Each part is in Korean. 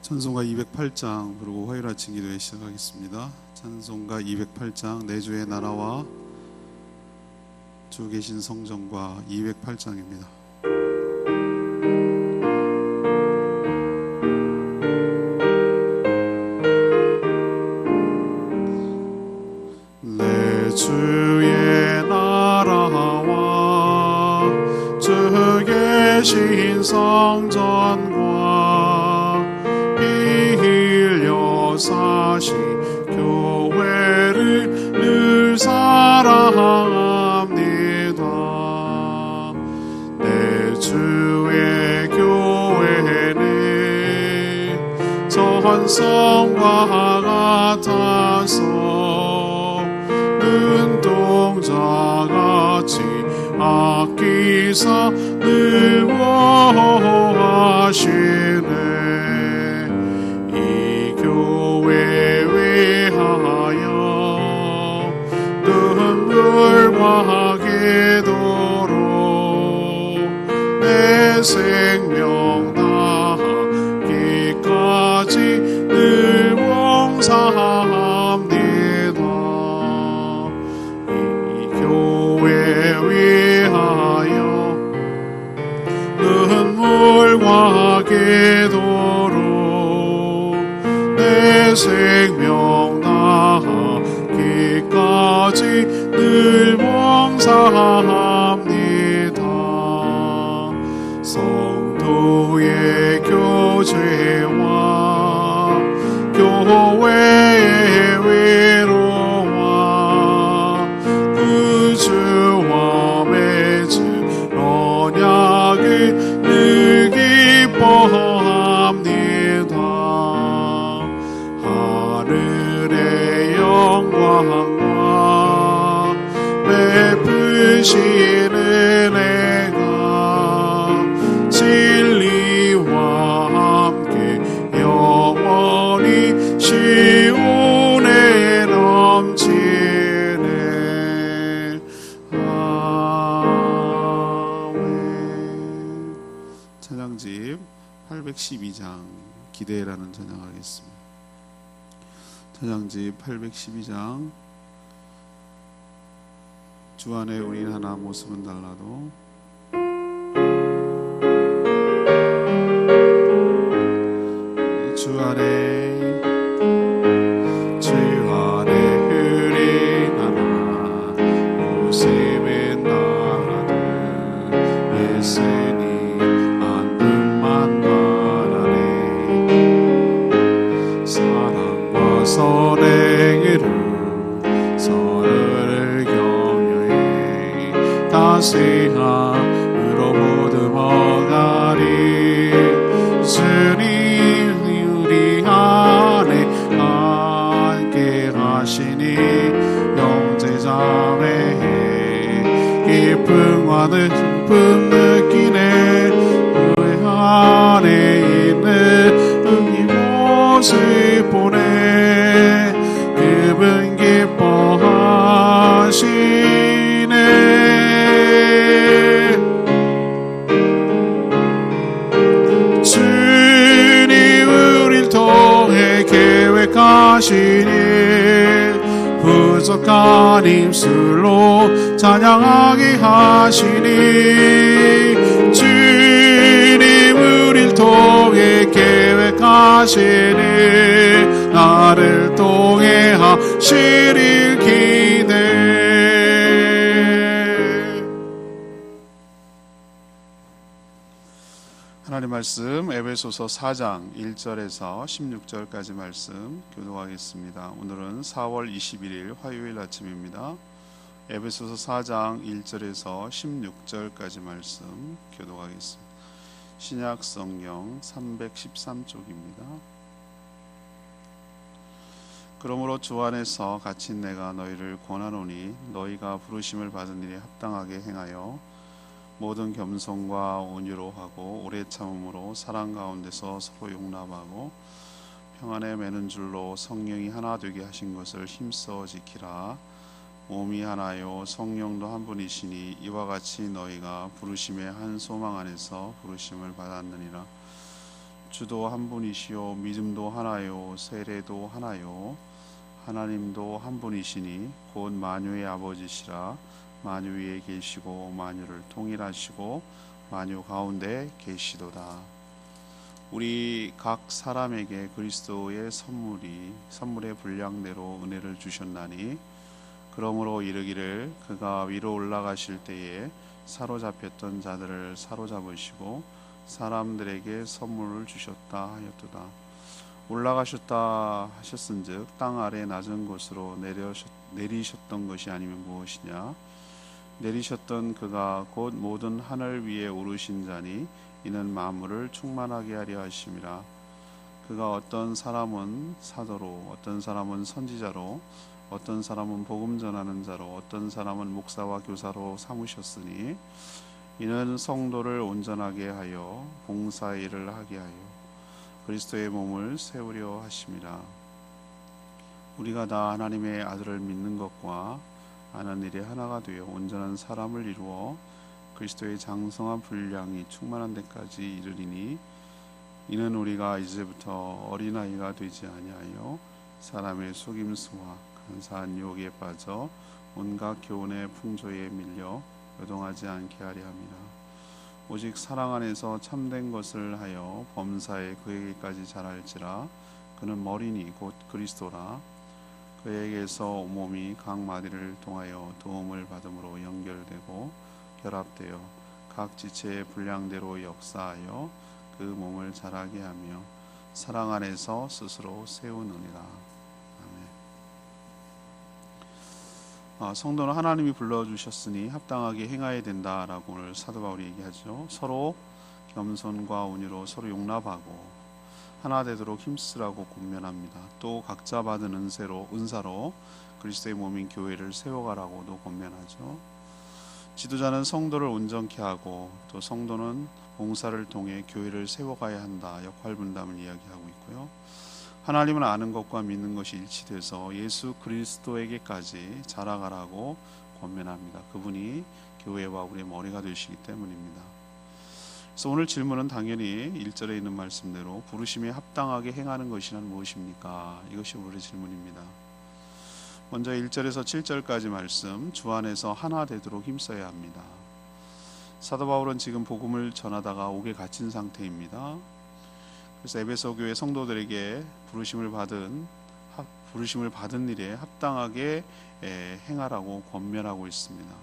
찬송가 208장 부르고 화요일 아침 기도회 시작하겠습니다. 찬송가 208장 내 주의 나라와 주 계신 성전과 208장입니다. 내 주의 나라와 주 계신 성전과 빌려 사신 교회를 늘 사랑합니다. 내 주의 교회는 전성과 같아서 눈동자같이 아끼사 늘 보호하시네. 이 교회 위하여 눈물과 기도로 내 생명 다하기까지 늘 봉사합니다. 이 교회 위하여 눈물과 기도로 내 생명 다하기까지 늘 봉사합니다. 성도의 교제와 교회의 위로와 구주와 맺은 언약을 늘 기뻐합니다. 하늘의 영광과 베푸신 은혜가 진리와 함께 영원히 시온에 넘치네. 아멘. 찬양집 812장 기대라는 찬양하겠습니다. 찬양집 812장 주 안에 우린 하나 모습은 달라도 주 안에 우린 하나 모습은 달라도 예수님 한 분만 바라네. 사랑과 선행으로 서로를 격려해 다시함으로 모두 먹으리. 주님 우리 안에 함께 하시니 형제자매 기쁨과 기쁨 느끼네. 우리 안에 있는 이 모습 보내 그분 기뻐하시네. 주님 우릴 통해 계획하시니 부족한 힘술로 찬양하게 하시니. 주님 우릴 통해 계획하시니 나를 통해 하시릴 기대. 하나님 말씀 에베소서 4장 1절에서 16절까지 말씀 교독하겠습니다. 오늘은 4월 21일 화요일 아침입니다. 에베소서 4장 1절에서 16절까지 말씀 교독하겠습니다. 신약 성경 313쪽입니다. 그러므로 주 안에서 갇힌 내가 너희를 권하노니 너희가 부르심을 받은 일에 합당하게 행하여 모든 겸손과 온유로 하고 오래 참음으로 사랑 가운데서 서로 용납하고 평안에 매는 줄로 성령이 하나 되게 하신 것을 힘써 지키라. 몸이 하나요 성령도 한 분이시니 이와 같이 너희가 부르심의 한 소망 안에서 부르심을 받았느니라. 주도 한 분이시요 믿음도 하나요 세례도 하나요 하나님도 한 분이시니 곧 만유의 아버지시라. 만유 위에 계시고 만유를 통일하시고 만유 가운데 계시도다. 우리 각 사람에게 그리스도의 선물의 분량대로 은혜를 주셨나니 그러므로 이르기를 그가 위로 올라가실 때에 사로잡혔던 자들을 사로잡으시고 사람들에게 선물을 주셨다 하였도다. 올라가셨다 하셨은즉 땅 아래 낮은 곳으로 내리셨던 것이 아니면 무엇이냐. 내리셨던 그가 곧 모든 하늘 위에 오르신 자니 이는 만물을 충만하게 하려 하심이라. 그가 어떤 사람은 사도로 어떤 사람은 선지자로 어떤 사람은 복음 전하는 자로 어떤 사람은 목사와 교사로 삼으셨으니 이는 성도를 온전하게 하여 봉사의 일을 하게 하여 그리스도의 몸을 세우려 하심이라. 우리가 다 하나님의 아들을 믿는 것과 아는 일에 하나가 되어 온전한 사람을 이루어 그리스도의 장성한 분량이 충만한 데까지 이르리니 이는 우리가 이제부터 어린아이가 되지 아니하여 사람의 속임수와 간사한 유혹에 빠져 온갖 교훈의 풍조에 밀려 요동하지 않게 하려 함이라. 오직 사랑 안에서 참된 것을 하여 범사에 그에게까지 자랄지라. 그는 머리니 곧 그리스도라. 그에게서 온몸이 각 마디를 통하여 도움을 받음으로 연결되고 결합되어 각 지체의 분량대로 역사하여 그 몸을 자라게 하며 사랑 안에서 스스로 세우느니라. 아멘. 성도는 하나님이 불러주셨으니 합당하게 행하여야 된다라고 오늘 사도 바울이 얘기하죠. 서로 겸손과 온유로 서로 용납하고 하나 되도록 힘쓰라고 권면합니다. 또 각자 받은 은사로 그리스도의 몸인 교회를 세워가라고도 권면하죠. 지도자는 성도를 온전케 하고 또 성도는 봉사를 통해 교회를 세워가야 한다. 역할 분담을 이야기하고 있고요. 하나님을 아는 것과 믿는 것이 일치돼서 예수 그리스도에게까지 자라가라고 권면합니다. 그분이 교회와 우리의 머리가 되시기 때문입니다. 그래서 오늘 질문은 당연히 1절에 있는 말씀대로 부르심에 합당하게 행하는 것이란 무엇입니까? 이것이 우리의 질문입니다. 먼저 1절에서 7절까지 말씀, 주 안에서 하나 되도록 힘써야 합니다. 사도 바울은 지금 복음을 전하다가 옥에 갇힌 상태입니다. 그래서 에베소 교회 성도들에게 부르심을 받은 일에 합당하게 행하라고 권면하고 있습니다.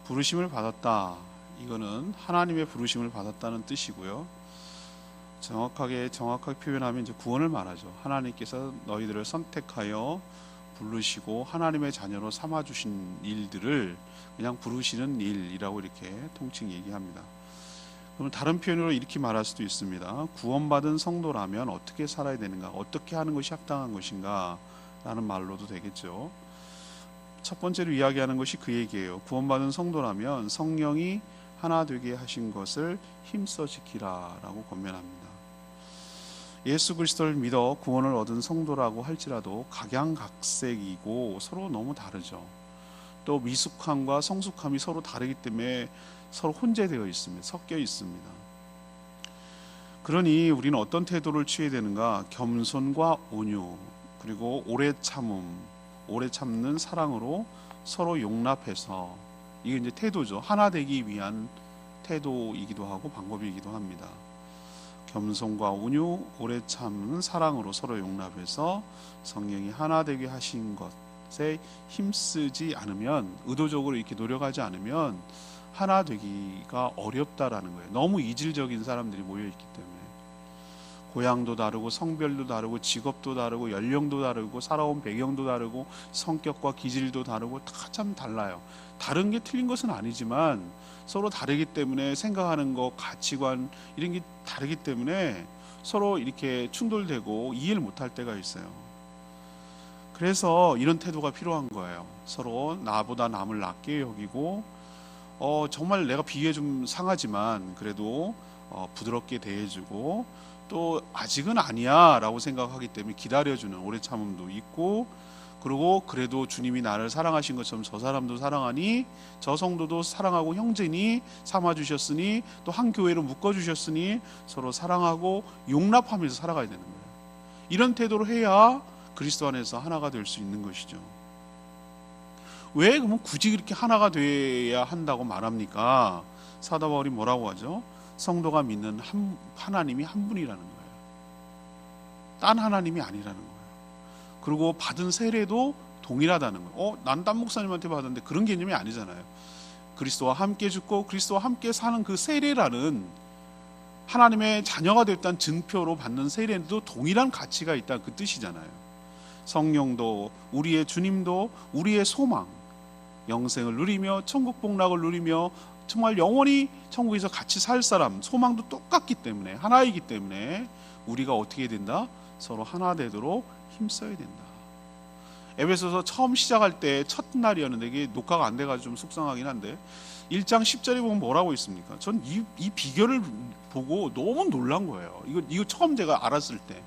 부르심을 받았다. 이거는 하나님의 부르심을 받았다는 뜻이고요. 정확하게 표현하면 이제 구원을 말하죠. 하나님께서 너희들을 선택하여 부르시고 하나님의 자녀로 삼아 주신 일들을 그냥 부르시는 일이라고 이렇게 통칭 얘기합니다. 그럼 다른 표현으로 이렇게 말할 수도 있습니다. 구원받은 성도라면 어떻게 살아야 되는가, 어떻게 하는 것이 합당한 것인가 라는 말로도 되겠죠. 첫 번째로 이야기하는 것이 그 얘기예요. 구원받은 성도라면 성령이 하나 되게 하신 것을 힘써 지키라 라고 권면합니다. 예수 그리스도를 믿어 구원을 얻은 성도라고 할지라도 각양각색이고 서로 너무 다르죠. 또 미숙함과 성숙함이 서로 다르기 때문에 서로 혼재되어 있습니다. 섞여 있습니다. 그러니 우리는 어떤 태도를 취해야 되는가? 겸손과 온유, 그리고 오래 참는 사랑으로 서로 용납해서, 이게 이제 태도죠. 하나 되기 위한 태도이기도 하고 방법이기도 합니다. 겸손과 온유, 오래 참는 사랑으로 서로 용납해서 성령이 하나 되게 하신 것에 힘쓰지 않으면, 의도적으로 이렇게 노력하지 않으면 하나 되기가 어렵다라는 거예요. 너무 이질적인 사람들이 모여있기 때문에. 고향도 다르고 성별도 다르고 직업도 다르고 연령도 다르고 살아온 배경도 다르고 성격과 기질도 다르고 다 참 달라요. 다른 게 틀린 것은 아니지만 서로 다르기 때문에 생각하는 것, 가치관 이런 게 다르기 때문에 서로 이렇게 충돌되고 이해를 못할 때가 있어요. 그래서 이런 태도가 필요한 거예요. 서로 나보다 남을 낮게 여기고 정말 내가 비위에 좀 상하지만 그래도 부드럽게 대해주고, 또 아직은 아니야 라고 생각하기 때문에 기다려주는 오래 참음도 있고, 그리고 그래도 주님이 나를 사랑하신 것처럼 저 사람도 사랑하니, 저 성도도 사랑하고 형제니 삼아주셨으니, 또 한 교회로 묶어주셨으니 서로 사랑하고 용납하면서 살아가야 되는 거예요. 이런 태도로 해야 그리스도 안에서 하나가 될 수 있는 것이죠. 왜 그러면 굳이 그렇게 하나가 돼야 한다고 말합니까? 사도 바울이 뭐라고 하죠? 성도가 믿는 하나님이 한 분이라는 거예요. 딴 하나님이 아니라는 거예요. 그리고 받은 세례도 동일하다는 거예요. 난 딴 목사님한테 받았는데, 그런 개념이 아니잖아요. 그리스도와 함께 죽고 그리스도와 함께 사는 그 세례라는, 하나님의 자녀가 됐다는 증표로 받는 세례도 동일한 가치가 있다는 그 뜻이잖아요. 성령도, 우리의 주님도, 우리의 소망, 영생을 누리며 천국 복락을 누리며 정말 영원히 천국에서 같이 살 사람, 소망도 똑같기 때문에, 하나이기 때문에 우리가 어떻게 된다? 서로 하나 되도록 힘써야 된다. 에베소서 처음 시작할 때 첫날이었는데, 이게 녹화가 안 돼가지고 좀 속상하긴 한데, 1장 10절에 보면 뭐라고 있습니까? 전 이 비결을 보고 너무 놀란 거예요. 이거 처음 제가 알았을 때,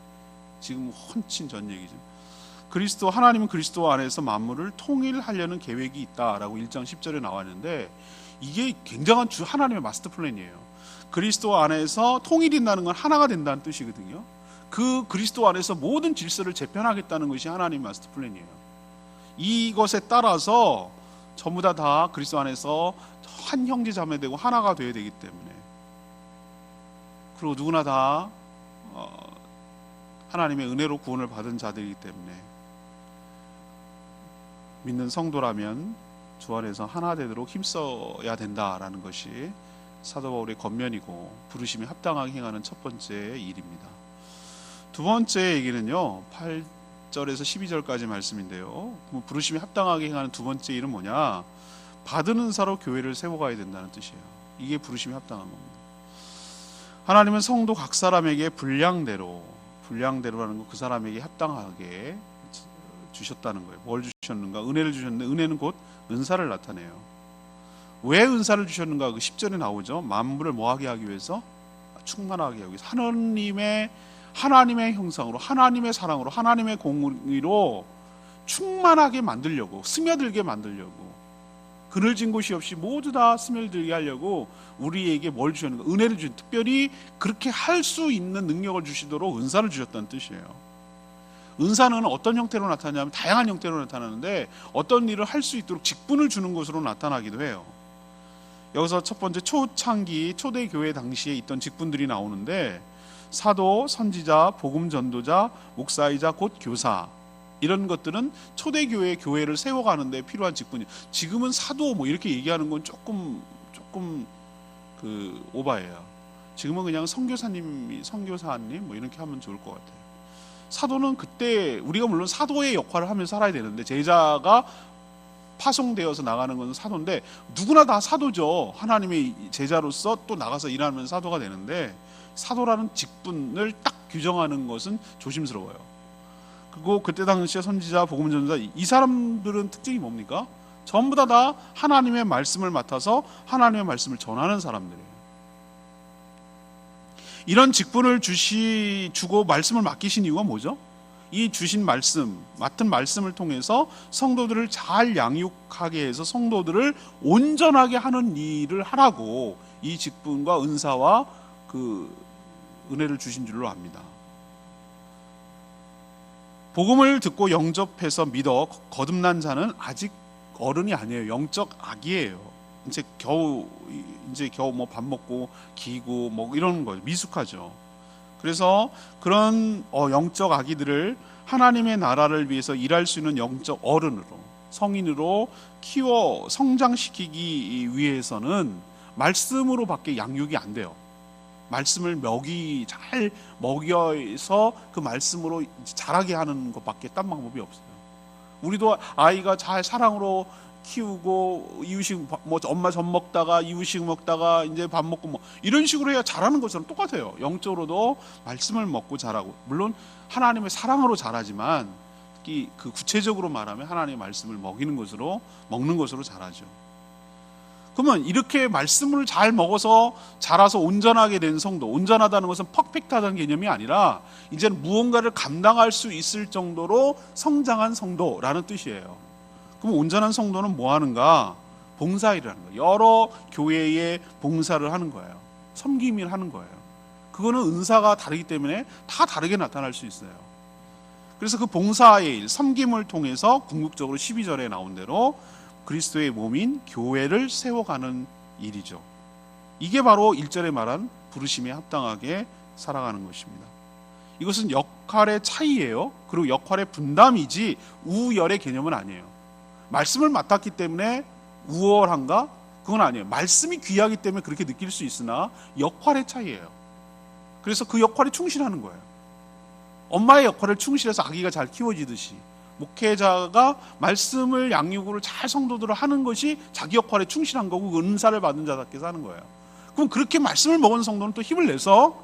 지금 헌친 전 얘기죠. 하나님은 그리스도 안에서 만물을 통일하려는 계획이 있다라고 1장 10절에 나왔는데, 이게 굉장한 하나님의 마스터 플랜이에요. 그리스도 안에서 통일이 된다는 건 하나가 된다는 뜻이거든요. 그 그리스도 안에서 모든 질서를 재편하겠다는 것이 하나님의 마스터 플랜이에요. 이것에 따라서 전부 다 그리스도 안에서 한 형제 자매 되고 하나가 되어야 되기 때문에, 그리고 누구나 다 하나님의 은혜로 구원을 받은 자들이기 때문에, 믿는 성도라면 주 안에서 하나 되도록 힘써야 된다라는 것이 사도 바울의 권면이고, 부르심에 합당하게 행하는 첫 번째 일입니다. 두 번째 얘기는요, 8절에서 12절까지 말씀인데요, 부르심에 합당하게 행하는 두 번째 일은 뭐냐? 받은 은사로 교회를 세워가야 된다는 뜻이에요. 이게 부르심에 합당한 겁니다. 하나님은 성도 각 사람에게 분량대로라는 건 그 사람에게 합당하게 주셨다는 거예요. 뭘 주셨는가? 은혜를 주셨는데, 은혜는 곧 은사를 나타내요. 왜 은사를 주셨는가? 그 10절에 나오죠. 만물을 뭐하게 하기 위해서? 충만하게 하기 위해서. 하나님의 형상으로, 하나님의 사랑으로, 하나님의 공의로 충만하게 만들려고, 스며들게 만들려고, 그늘진 곳이 없이 모두 다 스며들게 하려고 우리에게 뭘 주셨는가? 은혜를 주신, 특별히 그렇게 할 수 있는 능력을 주시도록 은사를 주셨다는 뜻이에요. 은사는 어떤 형태로 나타나냐면 다양한 형태로 나타나는데, 어떤 일을 할 수 있도록 직분을 주는 것으로 나타나기도 해요. 여기서 첫 번째, 초창기 초대교회 당시에 있던 직분들이 나오는데, 사도, 선지자, 복음 전도자, 목사이자 곧 교사, 이런 것들은 초대교회 교회를 세워가는데 필요한 직분이에요. 지금은 사도 뭐 이렇게 얘기하는 건 조금 그 오바예요. 지금은 그냥 선교사님 뭐 이렇게 하면 좋을 것 같아요. 사도는 그때 우리가 물론 사도의 역할을 하면서 살아야 되는데, 제자가 파송되어서 나가는 것은 사도인데, 누구나 다 사도죠. 하나님의 제자로서 또 나가서 일하면 사도가 되는데, 사도라는 직분을 딱 규정하는 것은 조심스러워요. 그리고 그때 당시에 선지자, 복음 전도자, 이 사람들은 특징이 뭡니까? 전부 다 하나님의 말씀을 맡아서 하나님의 말씀을 전하는 사람들이에요. 이런 직분을 주고 말씀을 맡기신 이유가 뭐죠? 이 주신 말씀, 맡은 말씀을 통해서 성도들을 잘 양육하게 해서 성도들을 온전하게 하는 일을 하라고 이 직분과 은사와 그 은혜를 주신 줄로 압니다. 복음을 듣고 영접해서 믿어 거듭난 자는 아직 어른이 아니에요. 영적 아기예요. 이제 겨우 뭐 밥 먹고 기고 뭐 이런 거예요. 미숙하죠. 그래서 그런 영적 아기들을 하나님의 나라를 위해서 일할 수 있는 영적 어른으로, 성인으로 키워 성장시키기 위해서는 말씀으로밖에 양육이 안 돼요. 말씀을 잘 먹여서 그 말씀으로 자라게 하는 것밖에 딴 방법이 없어요. 우리도 아이가 잘 사랑으로 키우고, 이유식 뭐 엄마 젖 먹다가 이유식 먹다가 이제 밥 먹고 뭐 이런 식으로 해야 자라는 것처럼 똑같아요. 영적으로도 말씀을 먹고 자라고, 물론 하나님의 사랑으로 자라지만, 특히 그 구체적으로 말하면 하나님의 말씀을 먹는 것으로 자라죠. 그러면 이렇게 말씀을 잘 먹어서 자라서 온전하게 된 성도, 온전하다는 것은 퍼펙트하다는 개념이 아니라 이제는 무언가를 감당할 수 있을 정도로 성장한 성도라는 뜻이에요. 그럼 온전한 성도는 뭐 하는가? 봉사일이라는 거예요. 여러 교회에 봉사를 하는 거예요. 섬김을 하는 거예요. 그거는 은사가 다르기 때문에 다 다르게 나타날 수 있어요. 그래서 그 봉사의 일, 섬김을 통해서 궁극적으로 12절에 나온 대로 그리스도의 몸인 교회를 세워가는 일이죠. 이게 바로 1절에 말한 부르심에 합당하게 살아가는 것입니다. 이것은 역할의 차이예요. 그리고 역할의 분담이지 우열의 개념은 아니에요. 말씀을 맡았기 때문에 우월한가? 그건 아니에요. 말씀이 귀하기 때문에 그렇게 느낄 수 있으나 역할의 차이예요. 그래서 그 역할에 충실하는 거예요. 엄마의 역할을 충실해서 아기가 잘 키워지듯이 목회자가 말씀을 양육을 잘 성도들을 하는 것이 자기 역할에 충실한 거고 은사를 받은 자답게 사는 거예요. 그럼 그렇게 말씀을 먹은 성도는 또 힘을 내서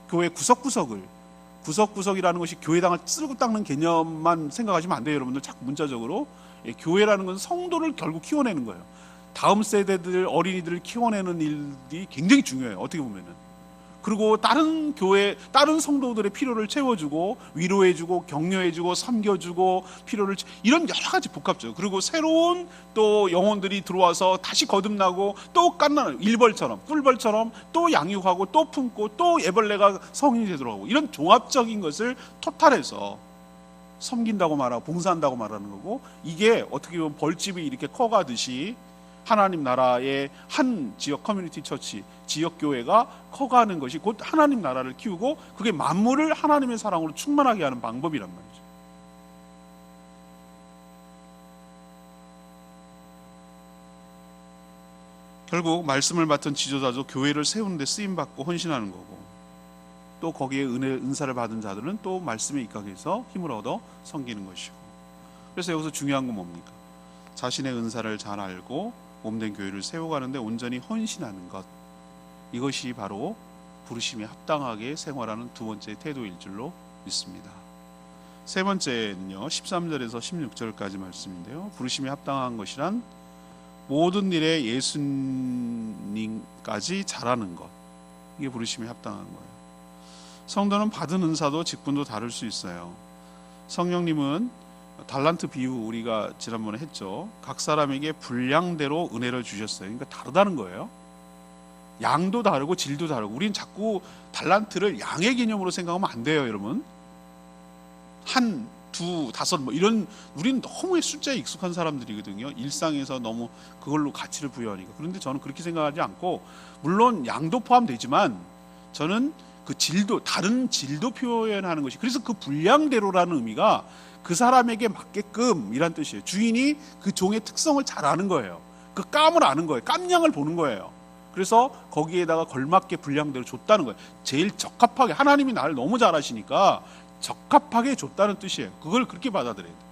교회 구석구석이라는 것이 교회당을 쓸고 닦는 개념만 생각하시면 안 돼요. 여러분들 자꾸 문자적으로 교회라는 것은 성도를 결국 키워내는 거예요. 다음 세대들 어린이들을 키워내는 일이 굉장히 중요해요. 어떻게 보면은. 그리고 다른 교회, 다른 성도들의 필요를 채워주고 위로해주고 격려해주고 섬겨주고 필요를 이런 여러 가지 복합적. 그리고 새로운 또 영혼들이 들어와서 다시 거듭나고 또 깐나는 일벌처럼 꿀벌처럼 또 양육하고 또 품고 또 애벌레가 성인이 되도록 하고 이런 종합적인 것을 토탈해서 섬긴다고 말하고 봉사한다고 말하는 거고 이게 어떻게 보면 벌집이 이렇게 커가듯이 하나님 나라의 한 지역 커뮤니티 처치, 지역 교회가 커가는 것이 곧 하나님 나라를 키우고 그게 만물을 하나님의 사랑으로 충만하게 하는 방법이란 말이죠. 결국 말씀을 맡은 지도자도 교회를 세우는 데 쓰임받고 헌신하는 거고 또 거기에 은사를 받은 자들은 또 말씀에 입각해서 힘을 얻어 섬기는 것이고 그래서 여기서 중요한 건 뭡니까? 자신의 은사를 잘 알고 몸된 교회를 세워가는데 온전히 헌신하는 것 이것이 바로 부르심에 합당하게 생활하는 두 번째 태도일 줄로 믿습니다. 세 번째는요 13절에서 16절까지 말씀인데요 부르심에 합당한 것이란 모든 일에 예수님까지 잘하는 것 이게 부르심에 합당한 거예요. 성도는 받은 은사도 직분도 다를 수 있어요. 성령님은 달란트 비유 우리가 지난번에 했죠. 각 사람에게 분량대로 은혜를 주셨어요. 그러니까 다르다는 거예요. 양도 다르고 질도 다르고 우리는 자꾸 달란트를 양의 개념으로 생각하면 안 돼요, 여러분. 한, 두, 다섯 뭐 이런 우리는 너무 숫자에 익숙한 사람들이거든요. 일상에서 너무 그걸로 가치를 부여하니까. 그런데 저는 그렇게 생각하지 않고 물론 양도 포함되지만 저는 그 질도 다른 질도 표현하는 것이 그래서 그 분량대로라는 의미가 그 사람에게 맞게끔 이란 뜻이에요. 주인이 그 종의 특성을 잘 아는 거예요. 그 깜을 아는 거예요. 깜냥을 보는 거예요. 그래서 거기에다가 걸맞게 분량대로 줬다는 거예요. 제일 적합하게 하나님이 나를 너무 잘 아시니까 적합하게 줬다는 뜻이에요. 그걸 그렇게 받아들여야 돼요.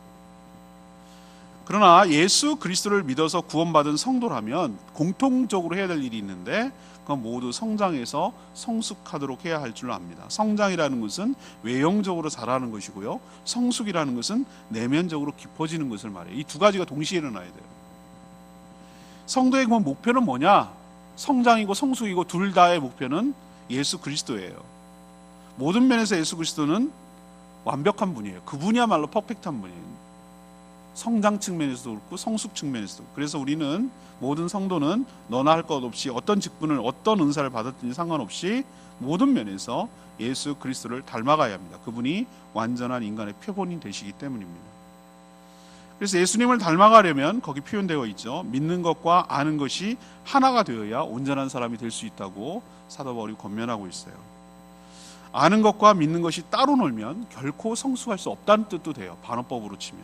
그러나 예수 그리스도를 믿어서 구원받은 성도라면 공통적으로 해야 될 일이 있는데 그건 모두 성장해서 성숙하도록 해야 할 줄로 압니다. 성장이라는 것은 외형적으로 자라는 것이고요. 성숙이라는 것은 내면적으로 깊어지는 것을 말해요. 이 두 가지가 동시에 일어나야 돼요. 성도의 목표는 뭐냐? 성장이고 성숙이고 둘 다의 목표는 예수 그리스도예요. 모든 면에서 예수 그리스도는 완벽한 분이에요. 그분이야말로 퍼펙트한 분이에요. 성장 측면에서도 그렇고 성숙 측면에서도. 그래서 우리는 모든 성도는 너나 할 것 없이 어떤 직분을 어떤 은사를 받았든지 상관없이 모든 면에서 예수 그리스도를 닮아가야 합니다. 그분이 완전한 인간의 표본이 되시기 때문입니다. 그래서 예수님을 닮아가려면 거기 표현되어 있죠. 믿는 것과 아는 것이 하나가 되어야 온전한 사람이 될 수 있다고 사도 바울이 권면하고 있어요. 아는 것과 믿는 것이 따로 놀면 결코 성숙할 수 없다는 뜻도 돼요. 반어법으로 치면.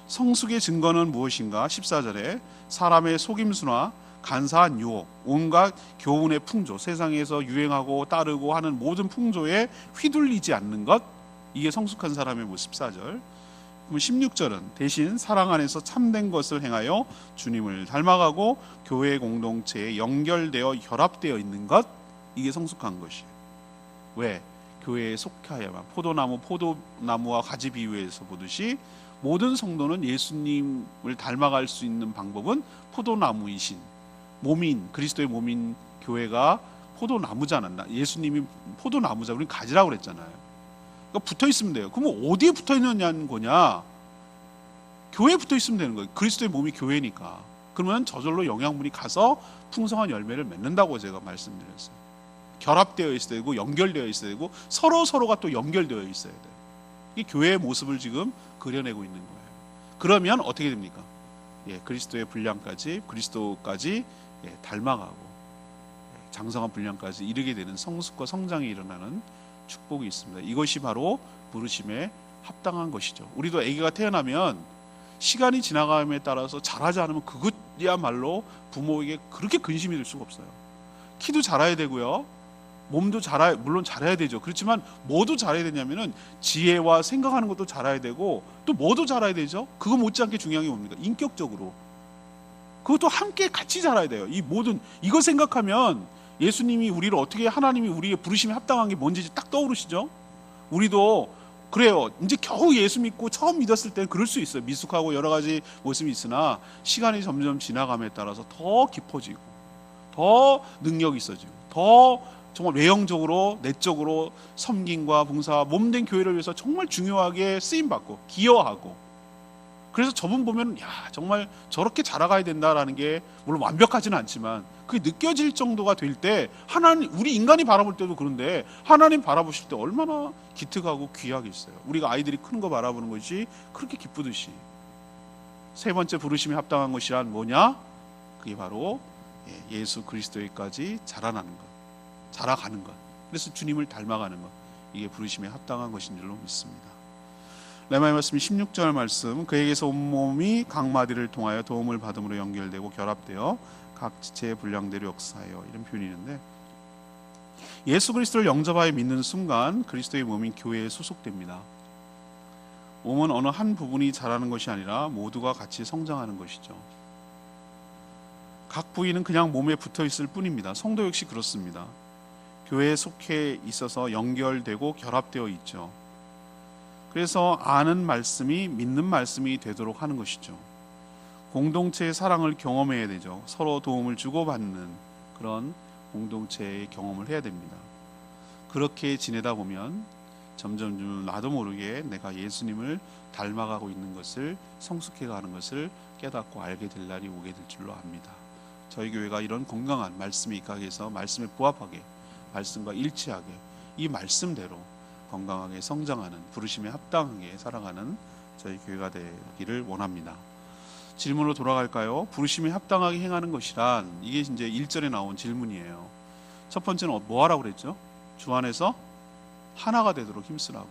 성숙의 증거는 무엇인가? 14절에 사람의 속임수나 간사한 유혹, 온갖 교훈의 풍조, 세상에서 유행하고 따르고 하는 모든 풍조에 휘둘리지 않는 것, 이게 성숙한 사람의 모습. 14절. 그럼 16절은 대신 사랑 안에서 참된 것을 행하여 주님을 닮아가고 교회 공동체에 연결되어 결합되어 있는 것, 이게 성숙한 것이에요. 왜? 교회에 속하여야만. 포도나무와 가지 비유에서 보듯이 모든 성도는 예수님을 닮아갈 수 있는 방법은 포도나무이신 몸인 그리스도의 몸인 교회가 포도나무지 않았나? 예수님이 포도나무자, 우리는 가지라고 그랬잖아요. 그러니까 붙어 있으면 돼요. 그럼 어디에 붙어 있느냐는 거냐? 교회에 붙어 있으면 되는 거예요. 그리스도의 몸이 교회니까. 그러면 저절로 영양분이 가서 풍성한 열매를 맺는다고 제가 말씀드렸어요. 결합되어 있어야 되고 연결되어 있어야 되고 서로가 또 연결되어 있어야 돼요. 이게 교회의 모습을 지금 그려내고 있는 거예요. 그러면 어떻게 됩니까? 그리스도의 분량까지, 그리스도까지 닮아가고 장성한 분량까지 이르게 되는 성숙과 성장이 일어나는 축복이 있습니다. 이것이 바로 부르심에 합당한 것이죠. 우리도 아기가 태어나면 시간이 지나감에 따라서 자라지 않으면 그것이야말로 부모에게 그렇게 근심이 될 수가 없어요. 키도 자라야 되고요, 몸도 물론 자라야 되죠. 그렇지만 뭐도 자라야 되냐면은 지혜와 생각하는 것도 자라야 되고 또 뭐도 자라야 되죠. 그거 못지않게 중요한 게 뭡니까? 인격적으로 그것도 함께 같이 자라야 돼요. 이 모든 이거 생각하면 예수님이 우리를 어떻게, 하나님이 우리의 부르심에 합당한 게 뭔지 딱 떠오르시죠? 우리도 그래요. 이제 겨우 예수 믿고 처음 믿었을 때는 그럴 수 있어요. 미숙하고 여러 가지 모습이 있으나 시간이 점점 지나감에 따라서 더 깊어지고 더 능력이 있어지고 더 정말 외형적으로 내적으로 섬김과 봉사, 몸된 교회를 위해서 정말 중요하게 쓰임받고 기여하고, 그래서 저분 보면 야 정말 저렇게 자라가야 된다라는 게 물론 완벽하지는 않지만 그게 느껴질 정도가 될 때, 하나님, 우리 인간이 바라볼 때도 그런데 하나님 바라보실 때 얼마나 기특하고 귀하게 있어요. 우리가 아이들이 크는 거 바라보는 것이 그렇게 기쁘듯이. 세 번째 부르심에 합당한 것이란 뭐냐? 그게 바로 예수 그리스도에까지 자라나는 것, 자라가는 것, 그래서 주님을 닮아가는 것, 이게 부르심에 합당한 것인 줄로 믿습니다. 레마의 말씀 16절 말씀, 그에게서 온몸이 각 마디를 통하여 도움을 받음으로 연결되고 결합되어 각 지체의 분량대로 역사하여, 이런 표현이 있는데, 예수 그리스도를 영접하여 믿는 순간 그리스도의 몸인 교회에 소속됩니다. 몸은 어느 한 부분이 자라는 것이 아니라 모두가 같이 성장하는 것이죠. 각 부위는 그냥 몸에 붙어 있을 뿐입니다. 성도 역시 그렇습니다. 교회에 속해 있어서 연결되고 결합되어 있죠. 그래서 아는 말씀이 믿는 말씀이 되도록 하는 것이죠. 공동체의 사랑을 경험해야 되죠. 서로 도움을 주고받는 그런 공동체의 경험을 해야 됩니다. 그렇게 지내다 보면 점점 나도 모르게 내가 예수님을 닮아가고 있는 것을, 성숙해가는 것을 깨닫고 알게 될 날이 오게 될 줄로 압니다. 저희 교회가 이런 건강한 말씀에 입각해서 해서 말씀에 부합하게, 말씀과 일치하게 이 말씀대로 건강하게 성장하는, 부르심에 합당하게 살아가는 저희 교회가 되기를 원합니다. 질문으로 돌아갈까요? 부르심에 합당하게 행하는 것이란, 이게 이제 1절에 나온 질문이에요. 첫 번째는 뭐 하라고 그랬죠? 주 안에서 하나가 되도록 힘쓰라고.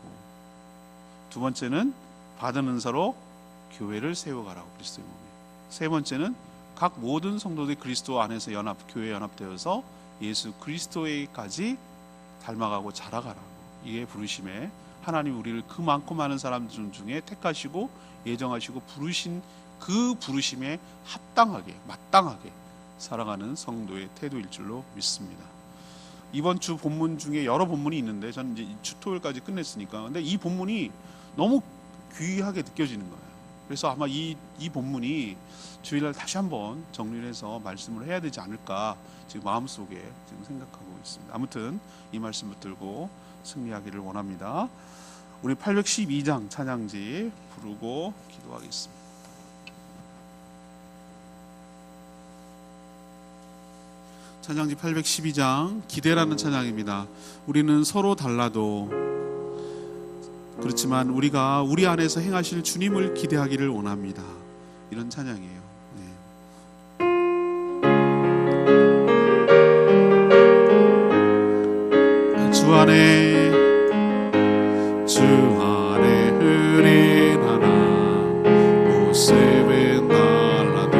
두 번째는 받은 은사로 교회를 세워가라고, 그리스도의 몸에. 세 번째는 각 모든 성도들이 그리스도 안에서 교회에 연합되어서 예수 그리스도에까지 닮아가고 자라가라고. 이게 부르심에, 하나님 우리를 그 많고 많은 사람들 중에 택하시고 예정하시고 부르신 그 부르심에 합당하게, 마땅하게 살아가는 성도의 태도일 줄로 믿습니다. 이번 주 본문 중에 여러 본문이 있는데 저는 이제 주 토요일까지 끝냈으니까, 근데 이 본문이 너무 귀하게 느껴지는 거예요. 그래서 아마 이 본문이 주일날 다시 한번 정리를 해서 말씀을 해야 되지 않을까 지금 마음속에 지금 생각하고 있습니다. 아무튼 이 말씀 붙들고 승리하기를 원합니다. 우리 812장 찬양지 부르고 기도하겠습니다. 찬양지 812장 기대라는 찬양입니다. 우리는 서로 달라도 그렇지만 우리가 우리 안에서 행하실 주님을 기대하기를 원합니다. 이런 찬양이에요. 주 안에 흐린 하나 모습은 달라도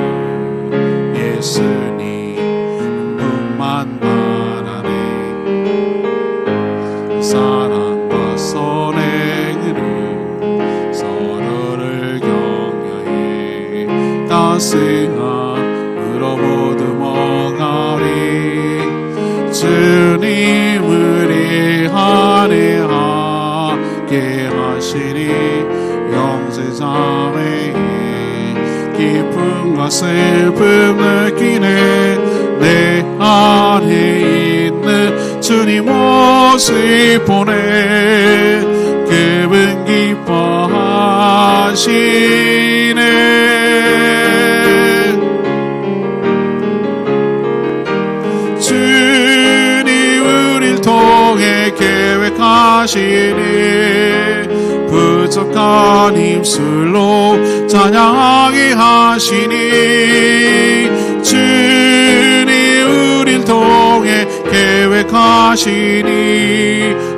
예수님 눈만 바라네. 사랑과 선행으로 서로를 격려해 따스함으로 모두 먹으리. 주님을 하게 하시니 영세상에 기쁨과 슬픔 느끼네. 모습 보내 그분 기뻐하시네. 주님 우릴 통해 계획하시니 부족한 입술로 찬양하게 하시니 주님 우릴 통해 계획하시니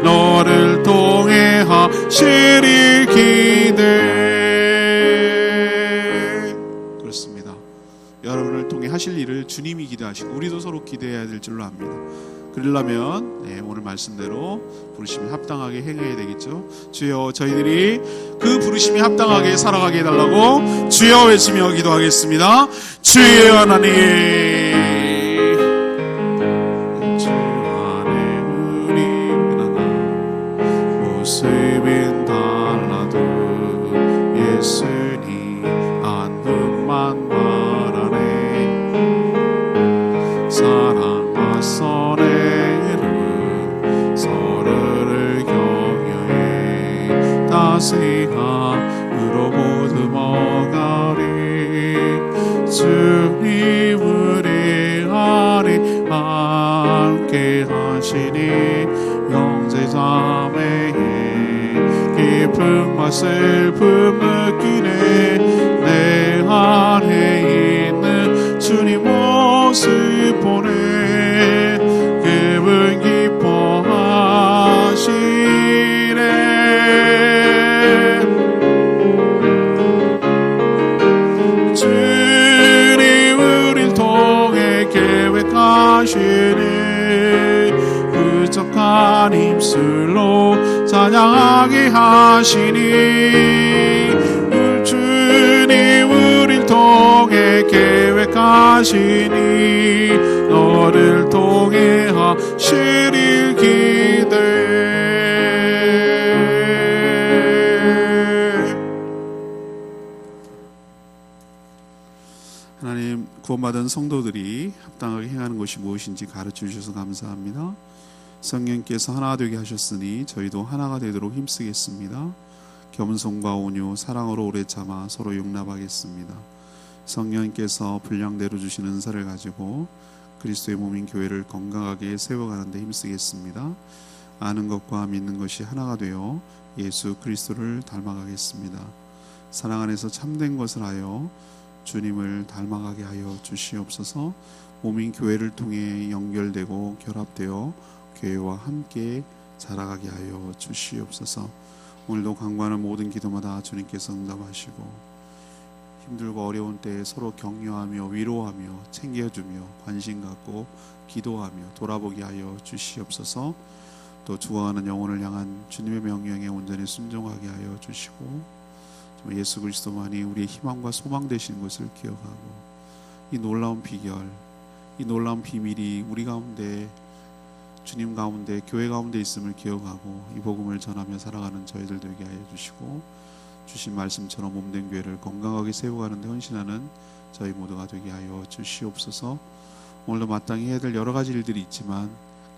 너를 통해 하시리 기대. 그렇습니다. 여러분을 통해 하실 일을 주님이 기대하시고 우리도 서로 기대해야 될 줄로 압니다. 그러려면 오늘 말씀대로 부르심에 합당하게 행해야 되겠죠. 주여, 저희들이 그 부르심에 합당하게 살아가게 해달라고 주여 외치며 기도하겠습니다. 주여 하나님, 주 안에 우리 하나 모습은 달라도 예수님 한 분만 바라네. 사랑과 선행으로 서로를 격려해 다시함으로 모두 먹으리. 주님 우리 안에 함께 하시니 형제자매의 기쁨과 슬픔 느끼네. 내 안에 있는 주님 모습 보내 그분 기뻐하시네. 주님 우릴 통해 계획하시니 부족한 입술로 찬양하게 하시니 주님 우릴 통해 계획하시니 너를 통해 하시리 기대. 하나님, 구원받은 성도들이 합당하게 행하는 것이 무엇인지 가르쳐 주셔서 감사합니다. 성령께서 하나 되게 하셨으니 저희도 하나가 되도록 힘쓰겠습니다. 겸손과 온유, 사랑으로 오래 참아 서로 용납하겠습니다. 성령께서 분량대로 주신 은사를 가지고 그리스도의 몸인 교회를 건강하게 세워가는 데 힘쓰겠습니다. 아는 것과 믿는 것이 하나가 되어 예수 그리스도를 닮아가겠습니다. 사랑 안에서 참된 것을 하여 주님을 닮아가게 하여 주시옵소서. 몸인 교회를 통해 연결되고 결합되어 교회와 함께 자라가게 하여 주시옵소서. 오늘도 간구하는 모든 기도마다 주님께서 응답하시고 힘들고 어려운 때에 서로 격려하며 위로하며 챙겨주며 관심 갖고 기도하며 돌아보게 하여 주시옵소서. 또 죽어가는 영혼을 향한 주님의 명령에 온전히 순종하게 하여 주시고 예수 그리스도만이 우리의 희망과 소망 되시는 것을 기억하고 이 놀라운 비결, 이 놀라운 비밀이 우리 가운데 주님 가운데 교회 가운데 있음을 기억하고 이 복음을 전하며 살아가는 저희들 되게 하여 주시고 주신 말씀처럼 몸된 교회를 건강하게 세워가는 데 헌신하는 저희 모두가 되게 하여 주시옵소서. 오늘도 마땅히 해야 될 여러 가지 일들이 있지만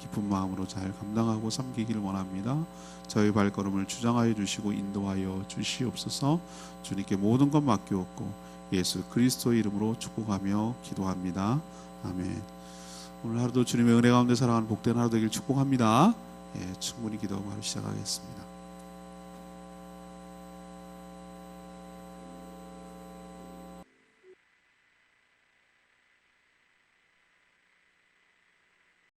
깊은 마음으로 잘 감당하고 섬기기를 원합니다. 저희 발걸음을 주장하여 주시고 인도하여 주시옵소서. 주님께 모든 것 맡기옵고 예수 그리스도의 이름으로 축복하며 기도합니다. 아멘. 오늘 하루도 주님의 은혜 가운데 살아가는 복된 하루 되길 축복합니다. 충분히 기도하고 하루 시작하겠습니다.